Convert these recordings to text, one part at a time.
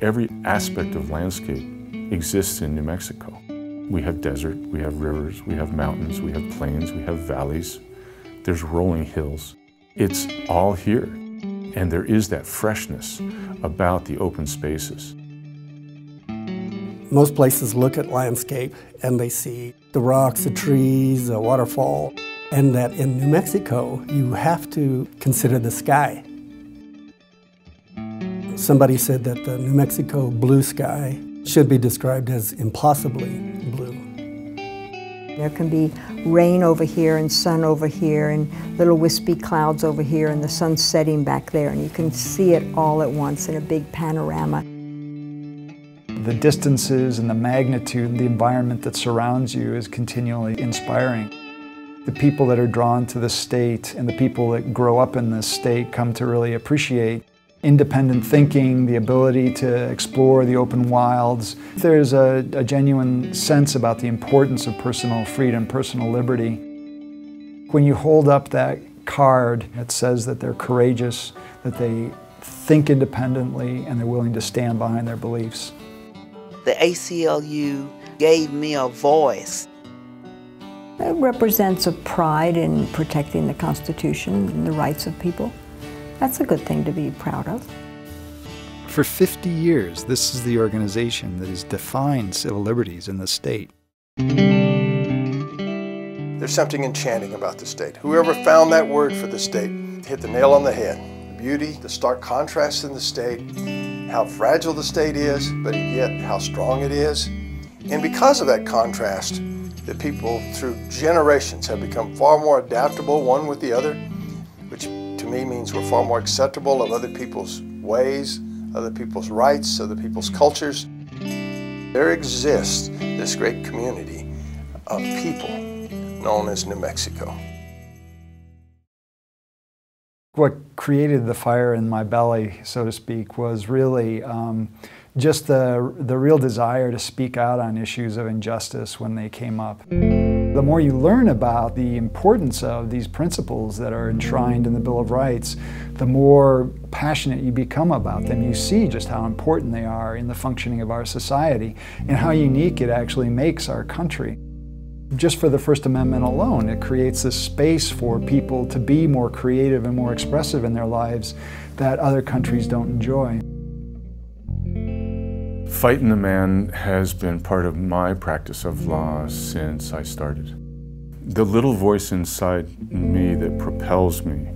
every aspect of landscape exists in New Mexico. We have desert, we have rivers, we have mountains, we have plains, we have valleys, there's rolling hills. It's all here, and there is that freshness about the open spaces. Most places look at landscape and they see the rocks, the trees, a waterfall, and that in New Mexico you have to consider the sky. Somebody said that the New Mexico blue sky should be described as impossibly blue. There can be rain over here and sun over here and little wispy clouds over here and the sun setting back there, and you can see it all at once in a big panorama. The distances and the magnitude, the environment that surrounds you is continually inspiring. The people that are drawn to the state and the people that grow up in this state come to really appreciate independent thinking, the ability to explore the open wilds. There's a genuine sense about the importance of personal freedom, personal liberty. When you hold up that card, it says that they're courageous, that they think independently, and they're willing to stand behind their beliefs. The ACLU gave me a voice. It represents a pride in protecting the Constitution and the rights of people. That's a good thing to be proud of. For 50 years, this is the organization that has defined civil liberties in the state. There's something enchanting about the state. Whoever found that word for the state hit the nail on the head. The beauty, the stark contrast in the state, how fragile the state is, but yet how strong it is. And because of that contrast, the people through generations have become far more adaptable one with the other, which to me means we're far more acceptable of other people's ways, other people's rights, other people's cultures. There exists this great community of people known as New Mexico. What created the fire in my belly, so to speak, was really just the real desire to speak out on issues of injustice when they came up. The more you learn about the importance of these principles that are enshrined in the Bill of Rights, the more passionate you become about them. You see just how important they are in the functioning of our society and how unique it actually makes our country. Just for the First Amendment alone, it creates this space for people to be more creative and more expressive in their lives that other countries don't enjoy. Fighting the man has been part of my practice of law since I started. The little voice inside me that propels me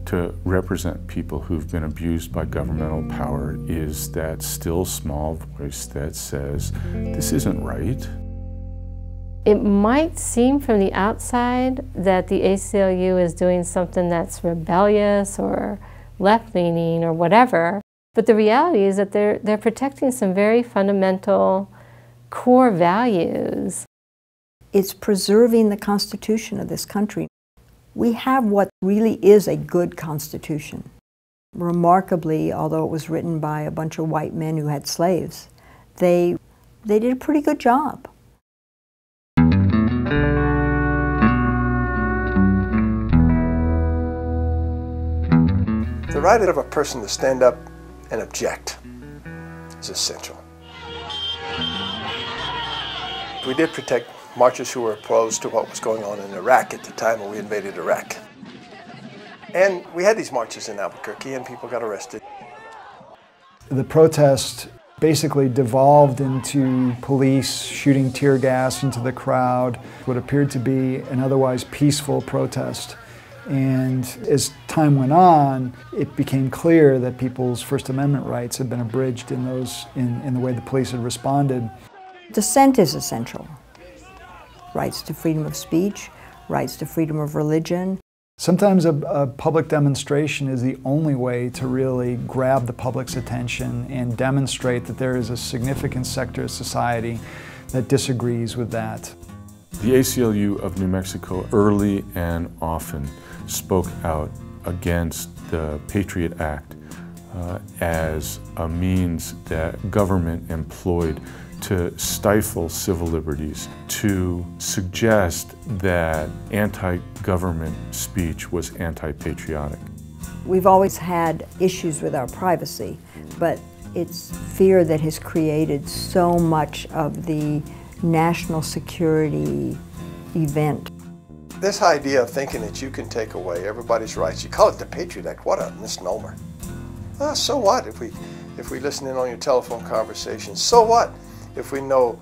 to represent people who've been abused by governmental power is that still small voice that says, this isn't right. It might seem from the outside that the ACLU is doing something that's rebellious or left-leaning or whatever, but the reality is that they're protecting some very fundamental core values. It's preserving the Constitution of this country. We have what really is a good Constitution. Remarkably, although it was written by a bunch of white men who had slaves, they did a pretty good job. The right of a person to stand up and object is essential. We did protect marchers who were opposed to what was going on in Iraq at the time when we invaded Iraq. And we had these marches in Albuquerque and people got arrested. The protest basically devolved into police shooting tear gas into the crowd, what appeared to be an otherwise peaceful protest. And as time went on, it became clear that people's First Amendment rights had been abridged in the way the police had responded. Dissent is essential. Rights to freedom of speech, rights to freedom of religion. Sometimes a public demonstration is the only way to really grab the public's attention and demonstrate that there is a significant sector of society that disagrees with that. The ACLU of New Mexico early and often spoke out against the Patriot Act as a means that government employed to stifle civil liberties, to suggest that anti-government speech was anti-patriotic. We've always had issues with our privacy, but It's fear that has created so much of the national security event. This idea of thinking that you can take away everybody's rights, you call it the Patriot Act, what a misnomer. So what if we listen in on your telephone conversations? So what if we know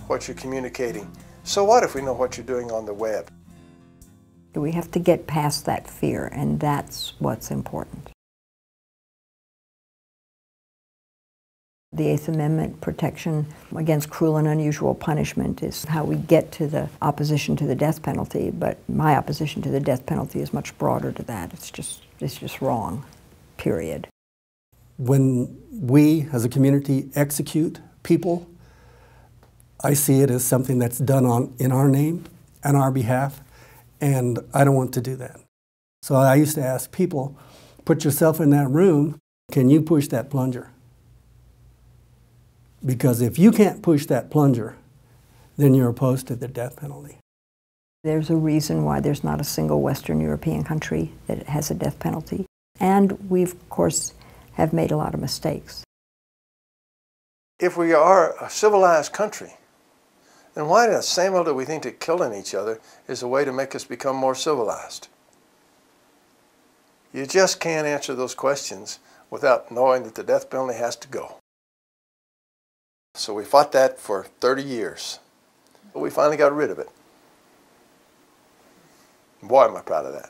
what you're communicating? So what if we know what you're doing on the web? We have to get past that fear, and that's what's important. The 8th Amendment protection against cruel and unusual punishment is how we get to the opposition to the death penalty, but my opposition to the death penalty is much broader to that. It's just wrong, period. When we as a community execute people, I see it as something that's done in our name and our behalf, and I don't want to do that. So I used to ask people, put yourself in that room, can you push that plunger? Because if you can't push that plunger, then you're opposed to the death penalty. There's a reason why there's not a single Western European country that has a death penalty. And we, of course, have made a lot of mistakes. If we are a civilized country, then why the same old do we think that killing each other is a way to make us become more civilized? You just can't answer those questions without knowing that the death penalty has to go. So we fought that for 30 years, but we finally got rid of it. Boy, am I proud of that.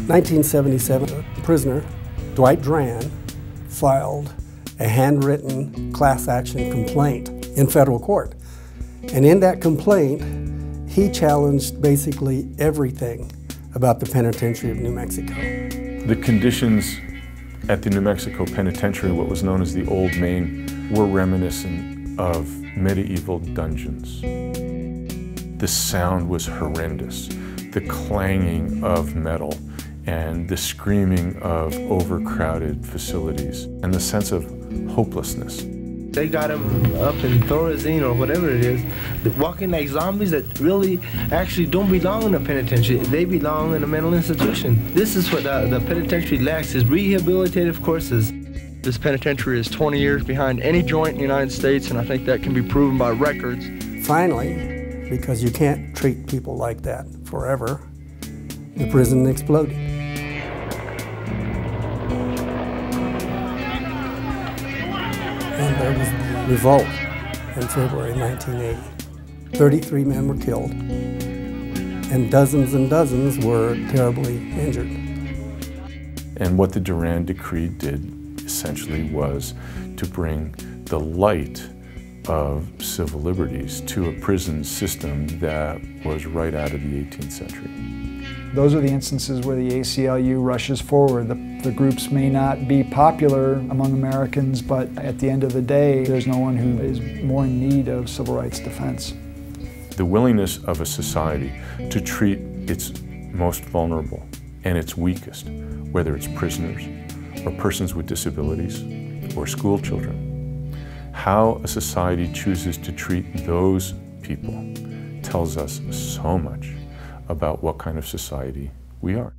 1977, a prisoner, Dwight Dran, filed a handwritten class action complaint in federal court. And in that complaint, he challenged basically everything about the penitentiary of New Mexico. The conditions at the New Mexico Penitentiary, what was known as the Old Main, were reminiscent of medieval dungeons. The sound was horrendous. The clanging of metal and the screaming of overcrowded facilities and the sense of hopelessness. They got him up in Thorazine or whatever it is, walking like zombies that really actually don't belong in a penitentiary. They belong in a mental institution. This is what the penitentiary lacks, is rehabilitative courses. This penitentiary is 20 years behind any joint in the United States, and I think that can be proven by records. Finally, because you can't treat people like that forever, the prison exploded. And there was a revolt in February 1980. 33 men were killed, and dozens were terribly injured. And what the Duran Decree did essentially was to bring the light of civil liberties to a prison system that was right out of the 18th century. Those are the instances where the ACLU rushes forward. The groups may not be popular among Americans, but at the end of the day, there's no one who is more in need of civil rights defense. The willingness of a society to treat its most vulnerable and its weakest, whether it's prisoners or persons with disabilities or school children, how a society chooses to treat those people tells us so much about what kind of society we are.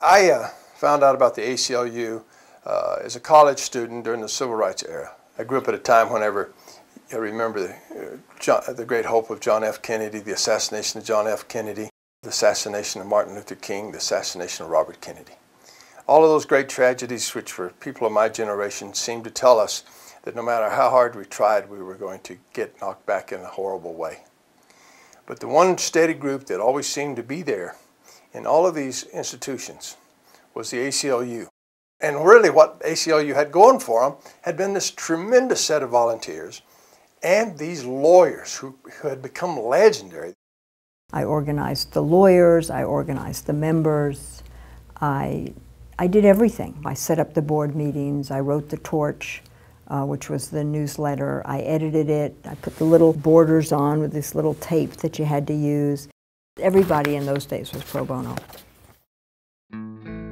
I found out about the ACLU as a college student during the Civil Rights era. I grew up at a time whenever I remember the great hope of John F. Kennedy, the assassination of John F. Kennedy, the assassination of Martin Luther King, the assassination of Robert Kennedy. All of those great tragedies, which for people of my generation seemed to tell us that no matter how hard we tried, we were going to get knocked back in a horrible way. But the one steady group that always seemed to be there in all of these institutions was the ACLU. And really what ACLU had going for them had been this tremendous set of volunteers and these lawyers who had become legendary. I organized the lawyers, I organized the members, I did everything. I set up the board meetings, I wrote the Torch, which was the newsletter. I edited it. I put the little borders on with this little tape that you had to use. Everybody in those days was pro bono.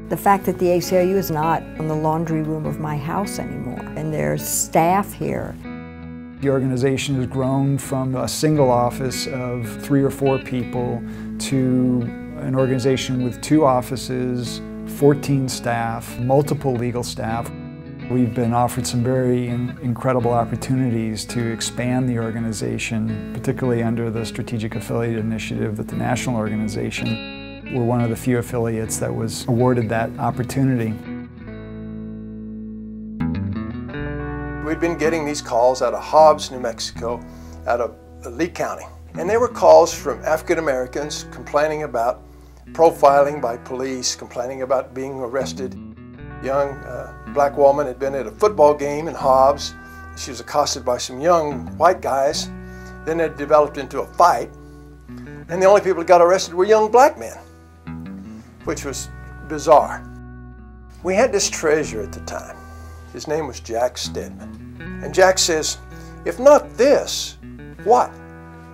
The fact that the ACLU is not in the laundry room of my house anymore, and there's staff here. The organization has grown from a single office of 3 or 4 people to an organization with 2 offices, 14 staff, multiple legal staff. We've been offered some very incredible opportunities to expand the organization, particularly under the Strategic Affiliate Initiative with the national organization. We're one of the few affiliates that was awarded that opportunity. We'd been getting these calls out of Hobbs, New Mexico, out of Lee County. And they were calls from African Americans complaining about profiling by police, complaining about being arrested. Young black woman had been at a football game in Hobbs. She was accosted by some young white guys. Then it developed into a fight. And the only people that got arrested were young black men, which was bizarre. We had this treasurer at the time. His name was Jack Stedman. And Jack says, if not this, what?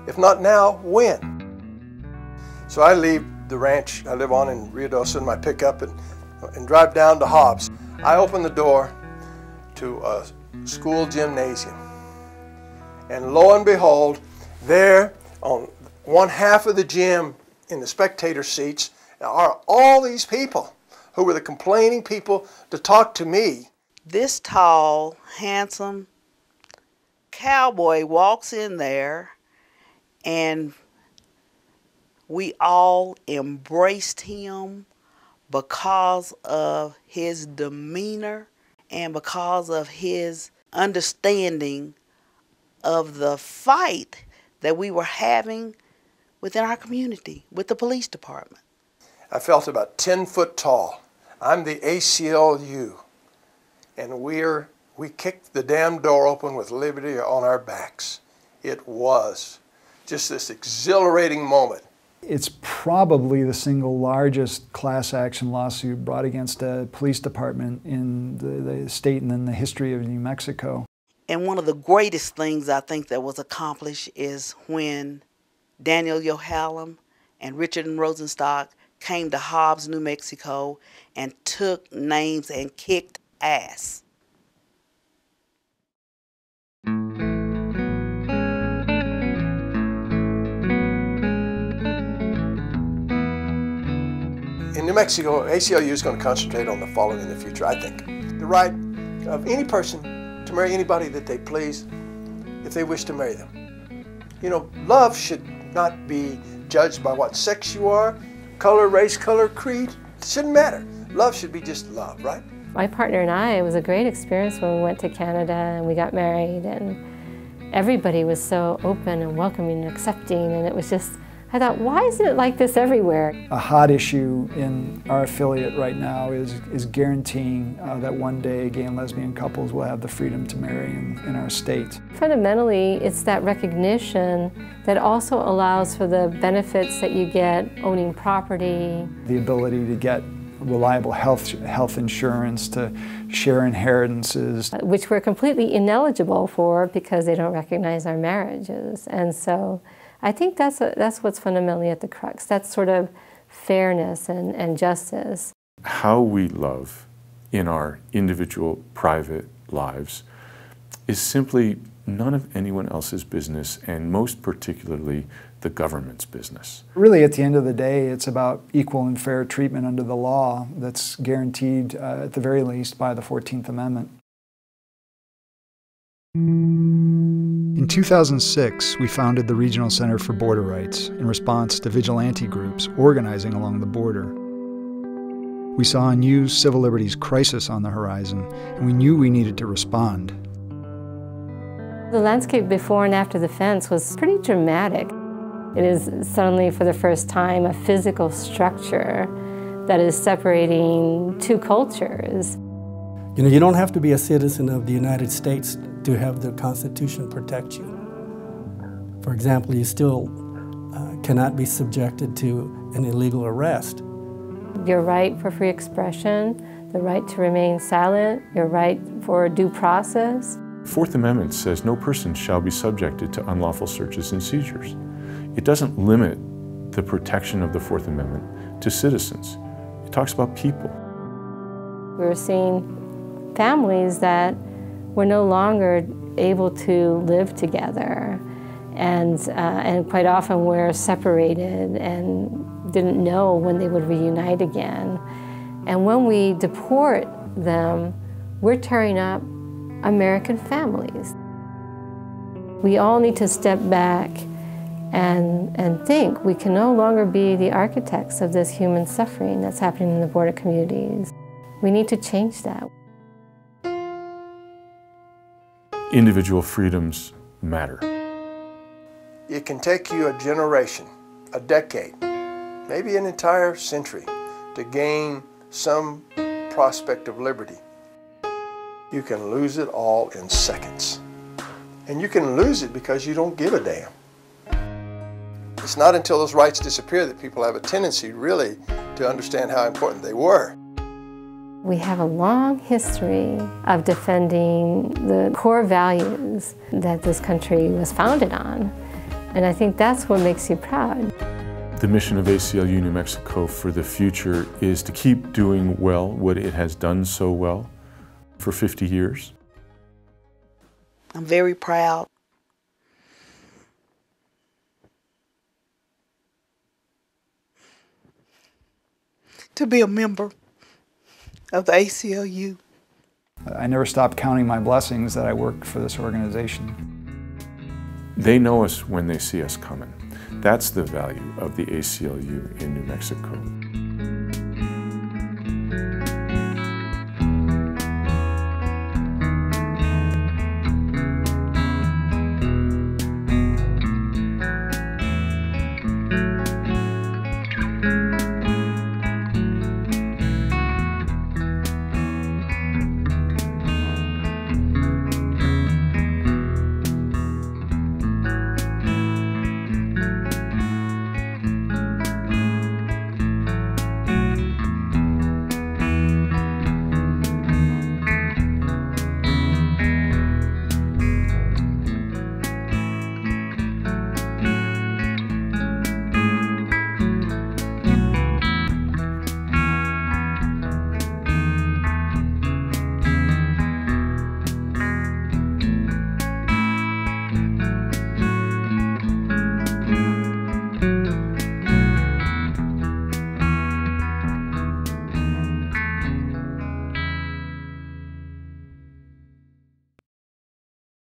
If not now, when? So I leave the ranch I live on in Rio Dosa in my pickup and drive down to Hobbs. I open the door to a school gymnasium. And lo and behold, there on one half of the gym in the spectator seats are all these people who were the complaining people to talk to me. This tall, handsome cowboy walks in there, and we all embraced him because of his demeanor and because of his understanding of the fight that we were having within our community with the police department. I felt about 10 foot tall. I'm the ACLU, and we kicked the damn door open with liberty on our backs. It was just this exhilarating moment. It's probably the single largest class action lawsuit brought against a police department in the state and in the history of New Mexico. And one of the greatest things I think that was accomplished is when Daniel Yohalem and Richard and Rosenstock came to Hobbs, New Mexico, and took names and kicked ass. In New Mexico, ACLU is going to concentrate on the following in the future, I think. The right of any person to marry anybody that they please if they wish to marry them. You know, love should not be judged by what sex you are, color, race, color, creed. It shouldn't matter. Love should be just love, right? My partner and I, it was a great experience when we went to Canada and we got married, and everybody was so open and welcoming and accepting, and it was just, I thought, why isn't it like this everywhere? A hot issue in our affiliate right now is guaranteeing that one day gay and lesbian couples will have the freedom to marry in our state. Fundamentally, it's that recognition that also allows for the benefits that you get owning property. The ability to get reliable health insurance, to share inheritances. Which we're completely ineligible for because they don't recognize our marriages. And so I think that's what's fundamentally at the crux. That's sort of fairness and justice. How we love in our individual private lives is simply none of anyone else's business, and most particularly the government's business. Really, at the end of the day, it's about equal and fair treatment under the law that's guaranteed, at the very least, by the 14th Amendment. In 2006, we founded the Regional Center for Border Rights in response to vigilante groups organizing along the border. We saw a new civil liberties crisis on the horizon, and we knew we needed to respond. The landscape before and after the fence was pretty dramatic. It is suddenly, for the first time, a physical structure that is separating two cultures. You know, you don't have to be a citizen of the United States to have the Constitution protect you. For example, you still cannot be subjected to an illegal arrest. Your right for free expression, the right to remain silent, your right for due process. The Fourth Amendment says no person shall be subjected to unlawful searches and seizures. It doesn't limit the protection of the Fourth Amendment to citizens. It talks about people. We were seeing families that were no longer able to live together, and quite often were separated and didn't know when they would reunite again. And when we deport them, we're tearing up American families. We all need to step back and think we can no longer be the architects of this human suffering that's happening in the border communities. We need to change that. Individual freedoms matter. It can take you a generation, a decade, maybe an entire century to gain some prospect of liberty. You can lose it all in seconds. And you can lose it because you don't give a damn. It's not until those rights disappear that people have a tendency really to understand how important they were. We have a long history of defending the core values that this country was founded on. And I think that's what makes you proud. The mission of ACLU New Mexico for the future is to keep doing well what it has done so well for 50 years. I'm very proud. To be a member of the ACLU. I never stopped counting my blessings that I worked for this organization. They know us when they see us coming. That's the value of the ACLU in New Mexico.